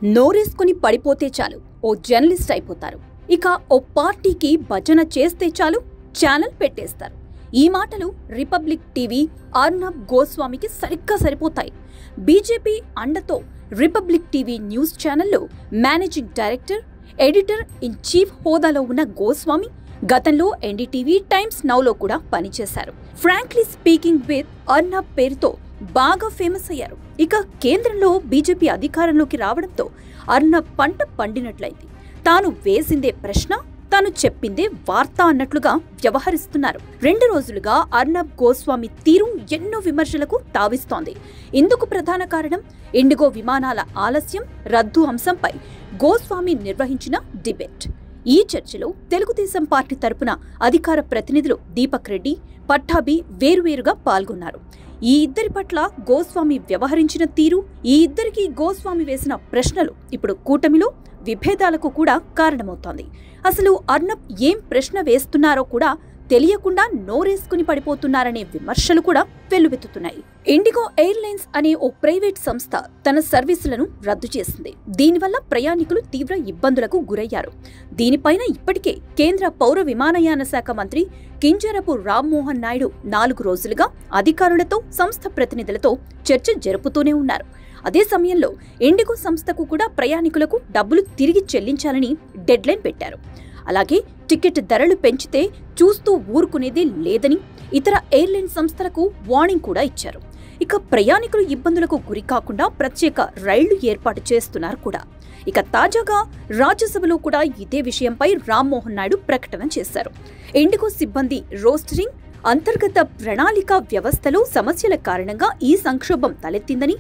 నోరేసుకుని పడిపోతే చాలు ఓ జర్నలిస్ట్ అయిపోతారు. ఇక ఓ పార్టీకి భజన చేస్తే చాలు ఛానల్ పెట్టేస్తారు. ఈ మాటలు రిపబ్లిక్ టీవీ అర్నబ్ గోస్వామికి సరిగ్గా సరిపోతాయి. బీజేపీ అండతో రిపబ్లిక్ టీవీ న్యూస్ ఛానల్లో managing director, editor in chief హోదాలో ఉన్న గోస్వామి గతంలో ఎన్డీటీవీ టైమ్స్ నౌలో కూడా పనిచేశారు. ఫ్రాంక్లీ స్పీకింగ్ విత్ అర్నబ్ పేరుతో బాగా ఫేమస్ అయ్యారు. ఇక కేంద్రంలో బీజేపీ అధికారంలోకి రావడంతో అర్నబ్ పంట పండినట్లయింది. తాను వేసిందే ప్రశ్న, తాను చెప్పిందే వార్త అన్నట్లుగా వ్యవహరిస్తున్నారు. 2 రోజులుగా అర్నబ్ గోస్వామి తీరు ఎన్నో విమర్శలకు తావిస్తోంది. ఇందుకు ప్రధాన కారణం ఇండిగో విమానాల ఆలస్యం, రద్దు అంశంపై గోస్వామి నిర్వహించిన డిబేట్. ఈ చర్చలో తెలుగుదేశం పార్టీ తరపున అధికార ప్రతినిధులు దీపక్ రెడ్డి, పట్టాభి వేరువేరుగా పాల్గొన్నారు. ఈ ఇద్దరి పట్ల గోస్వామి వ్యవహరించిన తీరు, ఈ ఇద్దరికి గోస్వామి వేసిన ప్రశ్నలు ఇప్పుడు కూటమిలో విభేదాలకు కూడా కారణమవుతోంది. అసలు అర్నబ్ ఏం ప్రశ్న వేస్తున్నారో కూడా తెలియకుండా నోరేసుకుని పడిపోతున్నారనే విమర్శలు కూడా వెల్లువెత్తుతున్నాయి. ఇండిగో ఎయిర్లైన్స్ అనే ఓ ప్రైవేట్ సంస్థ తన సర్వీసులను రద్దు చేసింది. దీనివల్ల ప్రయాణికులు తీవ్ర ఇబ్బందులకు గురయ్యారు. దీనిపైన ఇప్పటికే కేంద్ర పౌర విమానయాన శాఖ మంత్రి కింజరపు రామ్మోహన్ నాయుడు 4 రోజులుగా అధికారులతో, సంస్థ ప్రతినిధులతో చర్చ జరుపుతూనే ఉన్నారు. అదే సమయంలో ఇండిగో సంస్థకు కూడా ప్రయాణికులకు డబ్బులు తిరిగి చెల్లించాలని డెడ్లైన్ పెట్టారు. అలాగే టికెట్ ధరలు పెంచితే చూస్తూ ఊరుకునేదే లేదని ఇతర ఎయిర్లైన్ సంస్థలకు వార్నింగ్ కూడా ఇచ్చారు. ఇక ప్రయాణికులు ఇబ్బందులకు గురి కాకుండా ప్రత్యేక రైళ్లు ఏర్పాటు చేస్తున్నారు కూడా. ఇక తాజాగా రాజ్యసభలో కూడా ఇదే విషయంపై రామ్మోహన్ నాయుడు ప్రకటన చేశారు. ఇండిగో సిబ్బంది రోస్టరింగ్, అంతర్గత ప్రణాళిక వ్యవస్థలో సమస్యల కారణంగా ఈ సంక్షోభం తలెత్తిందని,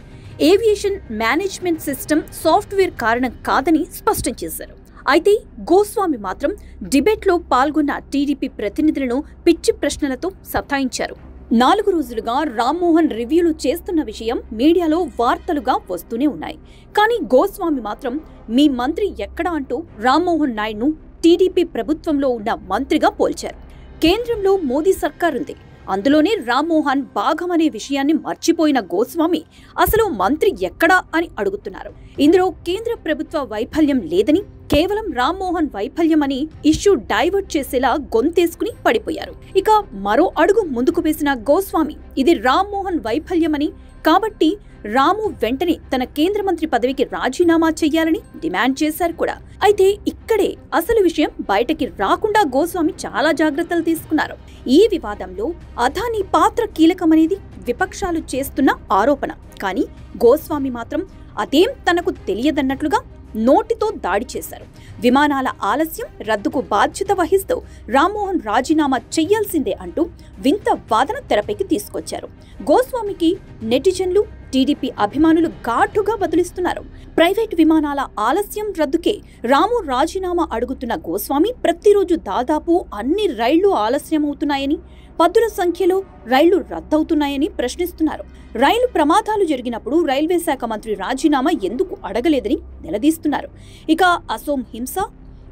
ఏవియేషన్ మేనేజ్మెంట్ సిస్టమ్ సాఫ్ట్వేర్ కారణం కాదని స్పష్టం చేశారు. అయితే గోస్వామి మాత్రం డిబేట్లో పాల్గొన్న టీడీపీ ప్రతినిధులను పిచ్చి ప్రశ్నలతో సతాయించారు. 4 రోజులుగా రామ్మోహన్ రివ్యూలు చేస్తున్న విషయం మీడియాలో వార్తలుగా వస్తూనే ఉన్నాయి. కానీ గోస్వామి మాత్రం మీ మంత్రి ఎక్కడా అంటూ రామ్మోహన్ నాయుడును టీడీపీ ప్రభుత్వంలో ఉన్న మంత్రిగా పోల్చారు. కేంద్రంలో మోదీ సర్కారుంది, అందులోనే రామ్మోహన్ భాగమనే విషయాన్ని మర్చిపోయిన గోస్వామి అసలు మంత్రి ఎక్కడా అని అడుగుతున్నారు. ఇందులో కేంద్ర ప్రభుత్వ వైఫల్యం లేదని, కేవలం రామ్మోహన్ వైఫల్యమని ఇష్యూ డైవర్ట్ చేసేలా గొంతేసుకుని పడిపోయారు. ఇక మరో అడుగు ముందుకు వేసిన గోస్వామి ఇది రామ్మోహన్ వైఫల్యమని, కాబట్టి రాము వెంటనే తన కేంద్ర మంత్రి పదవికి రాజీనామా చెయ్యాలని డిమాండ్ చేశారు కూడా. అయితే ఇక్కడే అసలు విషయం బయటకి రాకుండా గోస్వామి చాలా జాగ్రత్తలు తీసుకున్నారు. ఈ వివాదంలో అదానీ పాత్ర కీలకమనేది విపక్షాలు చేస్తున్న ఆరోపణ. కానీ గోస్వామి మాత్రం అదేం తనకు తెలియదన్నట్లుగా నోటితో దాడి చేశారు. విమానాల ఆలస్యం, రద్దుకు బాధ్యత వహిస్తూ రామ్మోహన్ రాజీనామా చెయ్యాల్సిందే అంటూ వింత వాదన తెరపైకి తీసుకొచ్చారు. గోస్వామికి నెటిజన్లు, టీడీపీ అభిమానులు ఘాటుగా బదులిస్తున్నారు. ప్రైవేట్ విమానాల ఆలస్యం, రద్దుకే రాము రాజీనామా అడుగుతున్న గోస్వామి ప్రతిరోజు దాదాపు అన్ని రైళ్లు ఆలస్యమవుతున్నాయని, పదుల సంఖ్యలో రైళ్లు రద్దవుతున్నాయని ప్రశ్నిస్తున్నారు. రైలు ప్రమాదాలు జరిగినప్పుడు రైల్వే శాఖ మంత్రి రాజీనామా ఎందుకు అడగలేదని నిలదీస్తున్నారు. ఇక అసోం హింస,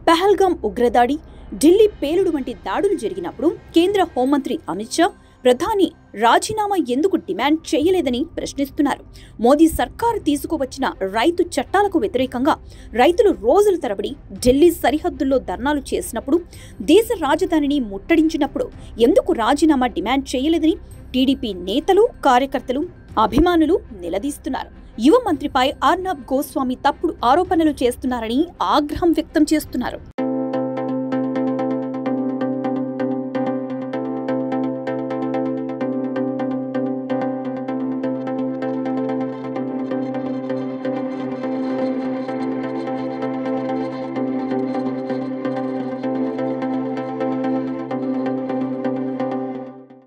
పహల్గాం ఉగ్రదాడి, ఢిల్లీ పేలుడు వంటి దాడులు జరిగినప్పుడు కేంద్ర హోంమంత్రి అమిత్ షా, ప్రధాని రాజీనామా ఎందుకు డిమాండ్ చేయలేదని ప్రశ్నిస్తున్నారు. మోదీ సర్కారు తీసుకువచ్చిన రైతు చట్టాలకు వ్యతిరేకంగా రైతులు రోజుల తరబడి ఢిల్లీ సరిహద్దుల్లో ధర్నాలు చేసినప్పుడు, దేశ రాజధానిని ముట్టడించినప్పుడు ఎందుకు రాజీనామా డిమాండ్ చేయలేదని టీడీపీ నేతలు, కార్యకర్తలు, అభిమానులు నిలదీస్తున్నారు. యువ మంత్రిపై అర్నబ్ గోస్వామి తప్పుడు ఆరోపణలు చేస్తున్నారని ఆగ్రహం వ్యక్తం చేస్తున్నారు.